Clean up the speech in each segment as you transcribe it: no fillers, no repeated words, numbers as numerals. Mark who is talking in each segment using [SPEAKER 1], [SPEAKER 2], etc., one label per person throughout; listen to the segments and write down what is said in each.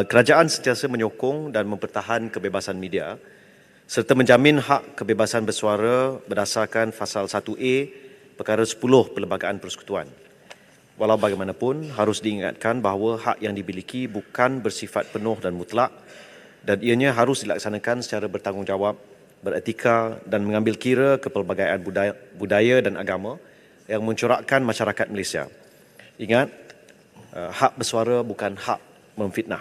[SPEAKER 1] Kerajaan sentiasa menyokong dan mempertahan kebebasan media serta menjamin hak kebebasan bersuara berdasarkan Fasal 1A Perkara 10 Perlembagaan Persekutuan. Walau bagaimanapun, harus diingatkan bahawa hak yang dimiliki bukan bersifat penuh dan mutlak dan ianya harus dilaksanakan secara bertanggungjawab, beretika dan mengambil kira kepelbagaian budaya dan agama yang mencorakkan masyarakat Malaysia. Ingat, hak bersuara bukan hak memfitnah.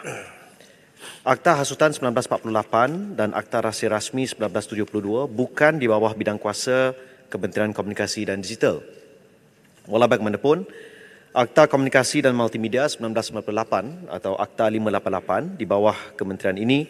[SPEAKER 1] Akta Hasutan 1948 dan Akta Rahsia Rasmi 1972 bukan di bawah bidang kuasa Kementerian Komunikasi dan Digital. Walau bagaimanapun, Akta Komunikasi dan Multimedia 1998 atau Akta 588 di bawah kementerian ini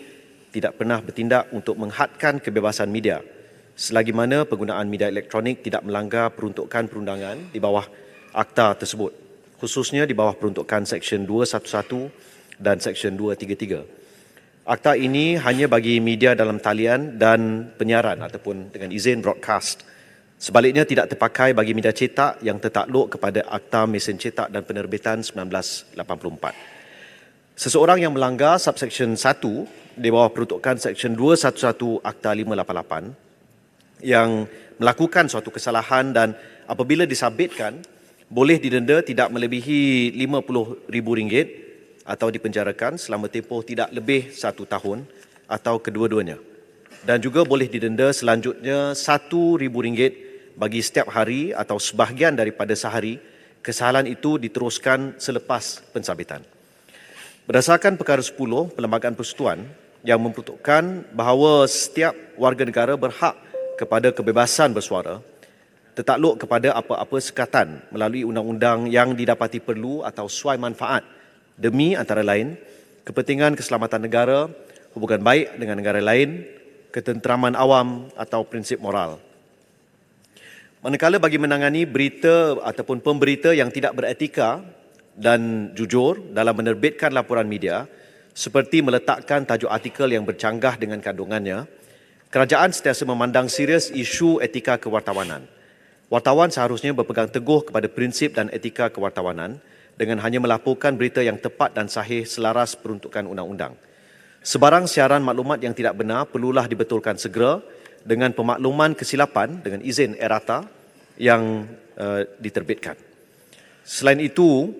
[SPEAKER 1] tidak pernah bertindak untuk menghadkan kebebasan media selagi mana penggunaan media elektronik tidak melanggar peruntukan perundangan di bawah akta tersebut, khususnya di bawah peruntukan Seksyen 211 dan Seksyen 233. Akta ini hanya bagi media dalam talian dan penyiaran ataupun dengan izin broadcast. Sebaliknya tidak terpakai bagi media cetak yang tertakluk kepada Akta Mesin Cetak dan Penerbitan 1984. Seseorang yang melanggar subseksyen 1 di bawah peruntukan Seksyen 211 Akta 588 yang melakukan suatu kesalahan dan apabila disabitkan boleh didenda tidak melebihi RM50,000 atau dipenjarakan selama tempoh tidak lebih 1 tahun atau kedua-duanya. Dan juga boleh didenda selanjutnya RM1,000 bagi setiap hari atau sebahagian daripada sehari kesalahan itu diteruskan selepas pensabitan. Berdasarkan Perkara 10 Perlembagaan Persekutuan yang memperuntukkan bahawa setiap warga negara berhak kepada kebebasan bersuara, tertakluk kepada apa-apa sekatan melalui undang-undang yang didapati perlu atau suai manfaat demi antara lain kepentingan keselamatan negara, hubungan baik dengan negara lain, ketenteraman awam atau prinsip moral. Manakala bagi menangani berita ataupun pemberita yang tidak beretika dan jujur dalam menerbitkan laporan media seperti meletakkan tajuk artikel yang bercanggah dengan kandungannya, kerajaan sentiasa memandang serius isu etika kewartawanan. Wartawan seharusnya berpegang teguh kepada prinsip dan etika kewartawanan dengan hanya melaporkan berita yang tepat dan sahih selaras peruntukan undang-undang. Sebarang siaran maklumat yang tidak benar perlulah dibetulkan segera dengan pemakluman kesilapan dengan izin errata yang diterbitkan. Selain itu,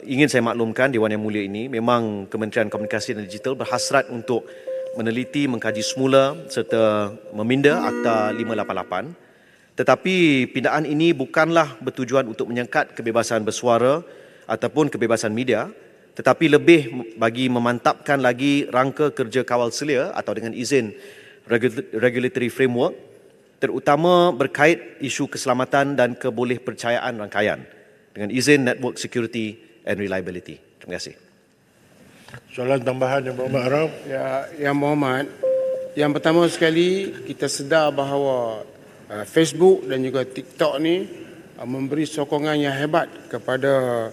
[SPEAKER 1] ingin saya maklumkan Dewan Yang Mulia ini, memang Kementerian Komunikasi dan Digital berhasrat untuk meneliti, mengkaji semula serta meminda Akta 588. Tetapi pindaan ini bukanlah bertujuan untuk menyekat kebebasan bersuara ataupun kebebasan media, tetapi lebih bagi memantapkan lagi rangka kerja kawal selia atau dengan izin regulatory framework, terutama berkait isu keselamatan dan kebolehpercayaan rangkaian dengan izin network security and reliability. Terima kasih.
[SPEAKER 2] Soalan tambahan Yang Berhormat Arab.
[SPEAKER 3] Ya, Yang Berhormat, yang pertama sekali kita sedar bahawa Facebook dan juga TikTok ni memberi sokongan yang hebat kepada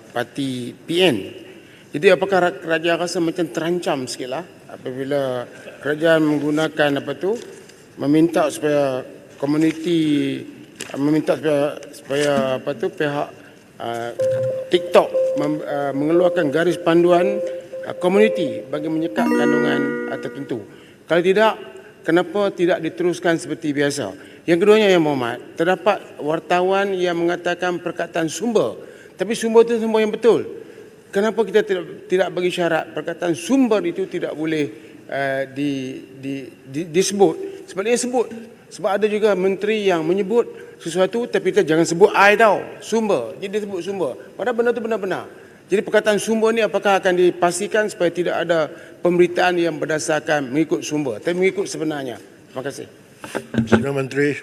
[SPEAKER 3] parti PN. Jadi apakah kerajaan rasa macam terancam sikitlah apabila kerajaan menggunakan meminta supaya komuniti supaya pihak TikTok mengeluarkan garis panduan komuniti bagi menyekat kandungan tertentu. Kalau tidak, kenapa tidak diteruskan seperti biasa? Yang keduanya Yang Berhormat, terdapat wartawan yang mengatakan perkataan sumber, tapi sumber itu sumber yang betul. Kenapa kita tidak bagi syarat perkataan sumber itu tidak boleh disebut? Sebenarnya sebut. Sebab ada juga menteri yang menyebut sesuatu tapi kita jangan sebut I tau, sumber. Jadi dia sebut sumber. Padahal benda itu benar-benar. Jadi perkataan sumber ni apakah akan dipastikan supaya tidak ada pemberitaan yang berdasarkan mengikut sumber, tapi mengikut sebenarnya. Terima kasih.
[SPEAKER 2] Sila Menteri.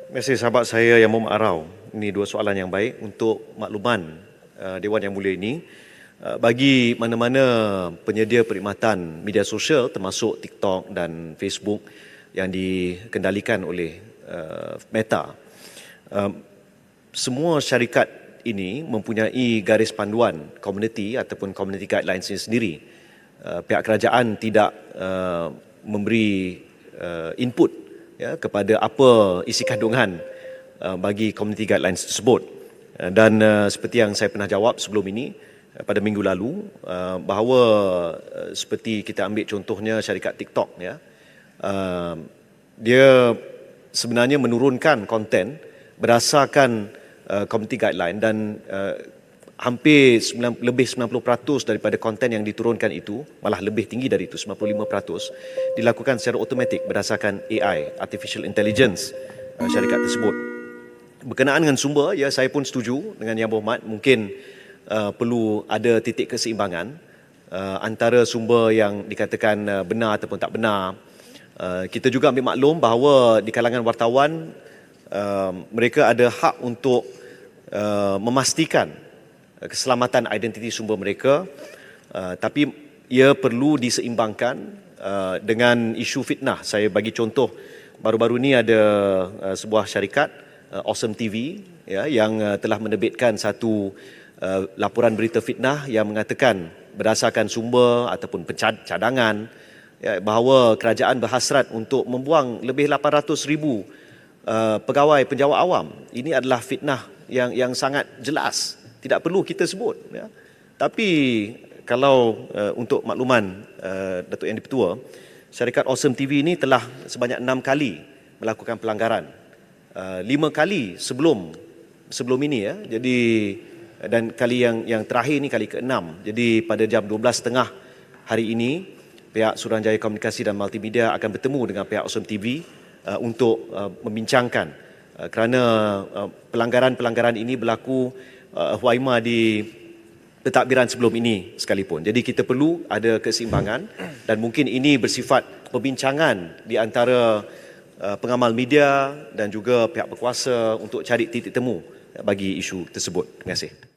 [SPEAKER 1] Terima kasih sahabat saya Yang Berhormat Arau. Ini dua soalan yang baik untuk makluman Dewan Yang Mulia ini. Bagi mana-mana penyedia perkhidmatan media sosial termasuk TikTok dan Facebook yang dikendalikan oleh Meta, semua syarikat ini mempunyai garis panduan komuniti ataupun community guidelines sendiri. Pihak kerajaan tidak memberi input kepada apa isi kandungan bagi community guidelines tersebut. Dan seperti yang saya pernah jawab sebelum ini pada minggu lalu, bahawa seperti kita ambil contohnya syarikat TikTok, ya, dia sebenarnya menurunkan konten berdasarkan community guideline, dan hampir lebih 90% daripada konten yang diturunkan itu, malah lebih tinggi dari itu, 95%, dilakukan secara automatik berdasarkan AI, Artificial Intelligence, syarikat tersebut. Berkenaan dengan sumber, ya, saya pun setuju dengan Yang Berhormat, mungkin perlu ada titik keseimbangan antara sumber yang dikatakan benar ataupun tak benar. Kita juga ambil maklum bahawa di kalangan wartawan, mereka ada hak untuk memastikan keselamatan identiti sumber mereka, tapi ia perlu diseimbangkan dengan isu fitnah. Saya bagi contoh, baru-baru ini ada sebuah syarikat, Awesome TV, ya, yang telah menerbitkan satu laporan berita fitnah yang mengatakan berdasarkan sumber ataupun cadangan, ya, bahawa kerajaan berhasrat untuk membuang lebih 800,000 pegawai penjawat awam. Ini adalah fitnah yang sangat jelas, tidak perlu kita sebut, ya. Tapi kalau untuk makluman Datuk Yang di-Pertua, syarikat Awesome TV ini telah sebanyak 6 kali melakukan pelanggaran. 5 kali sebelum ini, ya. Jadi, dan kali yang terakhir ni kali ke-6. Jadi pada jam 12.30 hari ini, pihak Suruhanjaya Komunikasi dan Multimedia akan bertemu dengan pihak Awesome TV untuk membincangkan kerana pelanggaran-pelanggaran ini berlaku huaima di pentadbiran sebelum ini sekalipun. Jadi kita perlu ada keseimbangan, dan mungkin ini bersifat perbincangan di antara pengamal media dan juga pihak berkuasa untuk cari titik temu bagi isu tersebut. Terima kasih.